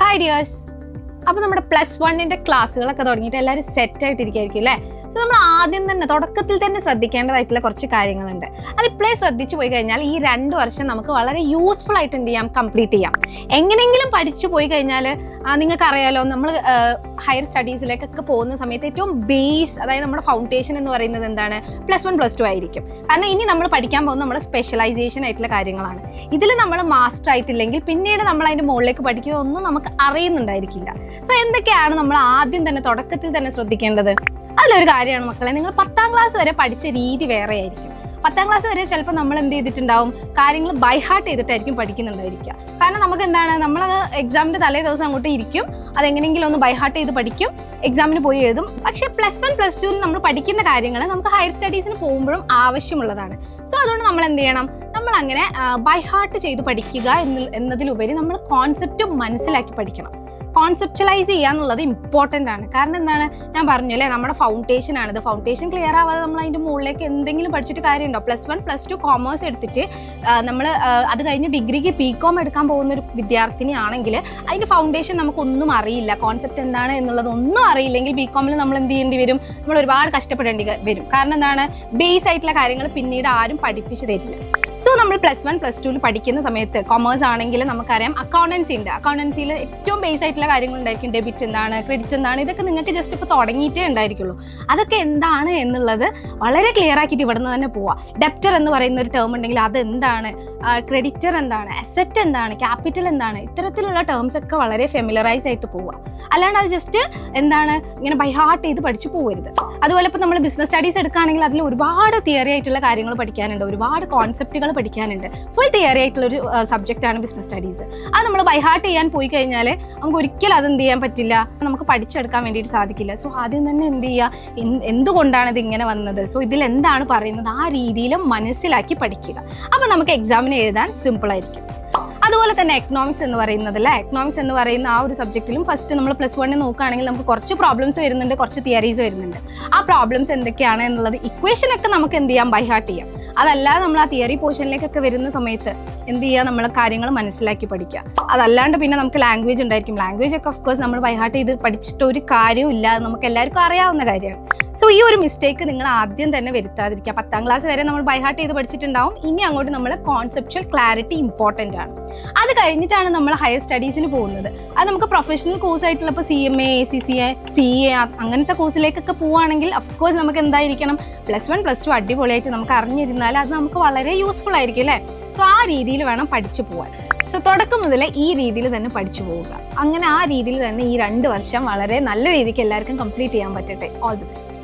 Hi dears. അപ്പോൾ നമ്മുടെ +1 ക്ലാസ്സുകളൊക്കെ തുടങ്ങിയിട്ട് എല്ലാവരും സെറ്റായിട്ടിരിക്കുകയായിരിക്കും അല്ലേ? സോ നമ്മൾ ആദ്യം തന്നെ തുടക്കത്തിൽ തന്നെ ശ്രദ്ധിക്കേണ്ടതായിട്ടുള്ള കുറച്ച് കാര്യങ്ങളുണ്ട്. അതിപ്പോഴേ ശ്രദ്ധിച്ചു പോയി കഴിഞ്ഞാൽ ഈ 2 വർഷം നമുക്ക് വളരെ യൂസ്ഫുൾ ആയിട്ട് എന്ത് ചെയ്യാം, കംപ്ലീറ്റ് ചെയ്യാം. എങ്ങനെയെങ്കിലും പഠിച്ചു പോയി കഴിഞ്ഞാൽ നിങ്ങൾക്കറിയാലോ, നമ്മൾ ഹയർ സ്റ്റഡീസിലേക്കൊക്കെ പോകുന്ന സമയത്ത് ഏറ്റവും ബേസ്, അതായത് നമ്മുടെ ഫൗണ്ടേഷൻ എന്ന് പറയുന്നത് എന്താണ്, +1 +2 ആയിരിക്കും. കാരണം ഇനി നമ്മൾ പഠിക്കാൻ പോകുന്നത് നമ്മുടെ സ്പെഷ്യലൈസേഷൻ ആയിട്ടുള്ള കാര്യങ്ങളാണ്. ഇതിൽ നമ്മൾ മാസ്റ്റർ ആയിട്ടില്ലെങ്കിൽ പിന്നീട് നമ്മൾ അതിൻ്റെ മുകളിലേക്ക് പഠിക്കുക ഒന്നും നമുക്ക് അറിയുന്നുണ്ടായിരിക്കില്ല. സോ എന്തൊക്കെയാണ് നമ്മൾ ആദ്യം തന്നെ തുടക്കത്തിൽ തന്നെ ശ്രദ്ധിക്കേണ്ടത്? അതിലൊരു കാര്യമാണ് മക്കളെ, നിങ്ങൾ 10ാം ക്ലാസ് വരെ പഠിച്ച രീതി വേറെ ആയിരിക്കും. 10ാം ക്ലാസ് വരെ ചിലപ്പോൾ നമ്മൾ എന്ത് ചെയ്തിട്ടുണ്ടാവും, കാര്യങ്ങൾ ബൈ ഹാർട്ട് ചെയ്തിട്ടായിരിക്കും പഠിക്കുന്നുണ്ടായിരിക്കുക. കാരണം നമുക്ക് എന്താണ്, നമ്മളത് എക്സാമിൻ്റെ തലേ ദിവസം അങ്ങോട്ട് ഇരിക്കും, അതെങ്ങനെയെങ്കിലും ഒന്ന് ബൈ ഹാർട്ട് ചെയ്ത് പഠിക്കും, എക്സാമിന് പോയി എഴുതും. പക്ഷേ +1 +2 നമ്മൾ പഠിക്കുന്ന കാര്യങ്ങൾ നമുക്ക് ഹയർ സ്റ്റഡീസിന് പോകുമ്പോഴും ആവശ്യമുള്ളതാണ്. സോ അതുകൊണ്ട് നമ്മൾ എന്ത് ചെയ്യണം, നമ്മൾ അങ്ങനെ ബൈ ഹാർട്ട് ചെയ്ത് പഠിക്കുക എന്നതിലുപരി നമ്മൾ കോൺസെപ്റ്റ് മനസ്സിലാക്കി പഠിക്കണം. കോൺസെപ്റ്റലൈസ് ചെയ്യുക എന്നുള്ളത് ഇമ്പോർട്ടൻ്റ് ആണ്. കാരണം എന്താണ്, ഞാൻ പറഞ്ഞു അല്ലേ, നമ്മുടെ ഫൗണ്ടേഷൻ ആണിത്. ഫൗണ്ടേഷൻ ക്ലിയർ ആവാതെ നമ്മൾ അതിൻ്റെ മുകളിലേക്ക് എന്തെങ്കിലും പഠിച്ചിട്ട് കാര്യമുണ്ടോ? +1 +2 കോമേഴ്സ് എടുത്തിട്ട് നമ്മൾ അത് കഴിഞ്ഞ് ഡിഗ്രിക്ക് BCom എടുക്കാൻ പോകുന്ന ഒരു വിദ്യാർത്ഥിനി ആണെങ്കിൽ അതിൻ്റെ ഫൗണ്ടേഷൻ നമുക്കൊന്നും അറിയില്ല, കോൺസെപ്റ്റ് എന്താണ് എന്നുള്ളത് ഒന്നും അറിയില്ലെങ്കിൽ BComൽ നമ്മൾ എന്ത് ചെയ്യേണ്ടി വരും, നമ്മൾ ഒരുപാട് കഷ്ടപ്പെടേണ്ടി വരും. കാരണം എന്താണ്, ബേസ് ആയിട്ടുള്ള കാര്യങ്ങൾ പിന്നീട് ആരും പഠിപ്പിച്ചു തരില്ല. സോ നമ്മൾ +1 +2 പഠിക്കുന്ന സമയത്ത് കൊമേഴ്സ് ആണെങ്കിൽ നമുക്കറിയാം അക്കൗണ്ടൻസി ഉണ്ട്. അക്കൗണ്ടൻസിയിൽ ഏറ്റവും ബേസ് ആയിട്ടുള്ള കാര്യങ്ങളുണ്ടായിരിക്കും. ഡെബിറ്റ് എന്താണ്, ക്രെഡിറ്റ് എന്താണ്, ഇതൊക്കെ നിങ്ങൾക്ക് ജസ്റ്റ് ഇപ്പോൾ തുടങ്ങിയിട്ടേ ഉണ്ടായിരിക്കുള്ളൂ. അതൊക്കെ എന്താണ് എന്നുള്ളത് വളരെ ക്ലിയർ ആക്കിയിട്ട് ഇവിടെ നിന്ന് തന്നെ പോവാം. ഡെപ്റ്റർ എന്ന് പറയുന്ന ഒരു ടേം ഉണ്ടെങ്കിൽ അതെന്താണ്, ക്രെഡിറ്റർ എന്താണ്, അസറ്റ് എന്താണ്, ക്യാപിറ്റൽ എന്താണ്, ഇത്തരത്തിലുള്ള ടേംസ് ഒക്കെ വളരെ ഫെമിലറൈസ് ആയിട്ട് പോവുക. അല്ലാണ്ട് അത് ജസ്റ്റ് എന്താണ് ഇങ്ങനെ ബൈ ഹാർട്ട് ചെയ്ത് പഠിച്ചു പോകരുത്. അതുപോലെ ഇപ്പോൾ നമ്മൾ ബിസിനസ് സ്റ്റഡീസ് എടുക്കുകയാണെങ്കിൽ അതിൽ ഒരുപാട് തിയറി ആയിട്ടുള്ള കാര്യങ്ങൾ പഠിക്കാനുണ്ട്, ഒരുപാട് കോൺസെപ്റ്റുകൾ പഠിക്കാനുണ്ട്. ഫുൾ തിയറി ആയിട്ടുള്ളൊരു സബ്ജക്റ്റാണ് ബിസിനസ് സ്റ്റഡീസ്. അത് നമ്മൾ ബൈ ഹാർട്ട് ചെയ്യാൻ പോയി കഴിഞ്ഞാൽ നമുക്ക് ഒരിക്കലും അതെന്ത് ചെയ്യാൻ പറ്റില്ല, നമുക്ക് പഠിച്ചെടുക്കാൻ വേണ്ടിയിട്ട് സാധിക്കില്ല. സോ ആദ്യം തന്നെ എന്ത് ചെയ്യുക, എന്തുകൊണ്ടാണ് ഇത് ഇങ്ങനെ വന്നത്, സോ ഇതിൽ എന്താണ് പറയുന്നത്, ആ രീതിയിലും മനസ്സിലാക്കി പഠിക്കുക. അപ്പോൾ നമുക്ക് എക്സാമിന് എഴുതാൻ സിമ്പിളായിരിക്കും. അതുപോലെ തന്നെ എക്കണോമിക്സ് എന്ന് പറയുന്നതല്ല, എക്കണോമിക്സ് എന്ന് പറയുന്ന ആ ഒരു സബ്ജക്റ്റിലും ഫസ്റ്റ് നമ്മൾ +1 നോക്കുകയാണെങ്കിൽ നമുക്ക് കുറച്ച് പ്രോബ്ലംസ് വരുന്നുണ്ട്, കുറച്ച് തിയറീസ് വരുന്നുണ്ട്. ആ പ്രോബ്ലംസ് എന്തൊക്കെയാണ് എന്നുള്ളത് ഇക്വേഷനൊക്കെ നമുക്ക് എന്ത് ചെയ്യാം, ബൈ ഹാർട്ട് ചെയ്യാം. അതല്ലാതെ നമ്മൾ ആ തിയറി പോർഷനിലേക്കൊക്കെ വരുന്ന സമയത്ത് എന്ത് ചെയ്യുക, നമ്മൾ കാര്യങ്ങൾ മനസ്സിലാക്കി പഠിക്കുക. അതല്ലാണ്ട് പിന്നെ നമുക്ക് ലാംഗ്വേജ് ഉണ്ടായിരിക്കും. ലാംഗ്വേജ് ഒക്കെ ഓഫ്കോഴ്സ് നമ്മൾ ബൈ ഹാർട്ട് ചെയ്ത് പഠിച്ചിട്ട് ഒരു കാര്യവും ഇല്ല, നമുക്ക് എല്ലാവർക്കും അറിയാവുന്ന കാര്യമാണ്. സോ ഈ ഒരു മിസ്റ്റേക്ക് നിങ്ങൾ ആദ്യം തന്നെ വരുത്താതിരിക്കുക. 10ാം ക്ലാസ് വരെ നമ്മൾ ബൈ ഹാർട്ട് ചെയ്ത് പഠിച്ചിട്ടുണ്ടാവും. ഇനി അങ്ങോട്ട് നമ്മൾ കോൺസെപ്ച്വൽ ക്ലാരിറ്റി ഇമ്പോർട്ടൻ്റ് ആണ്. അത് കഴിഞ്ഞിട്ടാണ് നമ്മൾ ഹയർ സ്റ്റഡീസിന് പോകുന്നത്. അത് നമുക്ക് പ്രൊഫഷണൽ കോഴ്സ് ആയിട്ടുള്ള ഇപ്പോൾ CMA, ACCA, CA അങ്ങനത്തെ കോഴ്സിലേക്കൊക്കെ പോവുകയാണെങ്കിൽ അഫ്കോഴ്സ് നമുക്ക് എന്തായിരിക്കണം, +1 +2 അടിപൊളിയായിട്ട് നമുക്ക് അറിഞ്ഞിരുന്നാൽ അത് നമുക്ക് വളരെ യൂസ്ഫുൾ ആയിരിക്കും അല്ലേ? സോ ആ രീതിയിൽ വേണം പഠിച്ചു പോകാൻ. സോ തുടക്കം മുതൽ ഈ രീതിയിൽ തന്നെ പഠിച്ചു പോവുക. അങ്ങനെ ആ രീതിയിൽ തന്നെ ഈ 2 വർഷം വളരെ നല്ല രീതിക്ക് എല്ലാവർക്കും കംപ്ലീറ്റ് ചെയ്യാൻ പറ്റട്ടെ. All the best.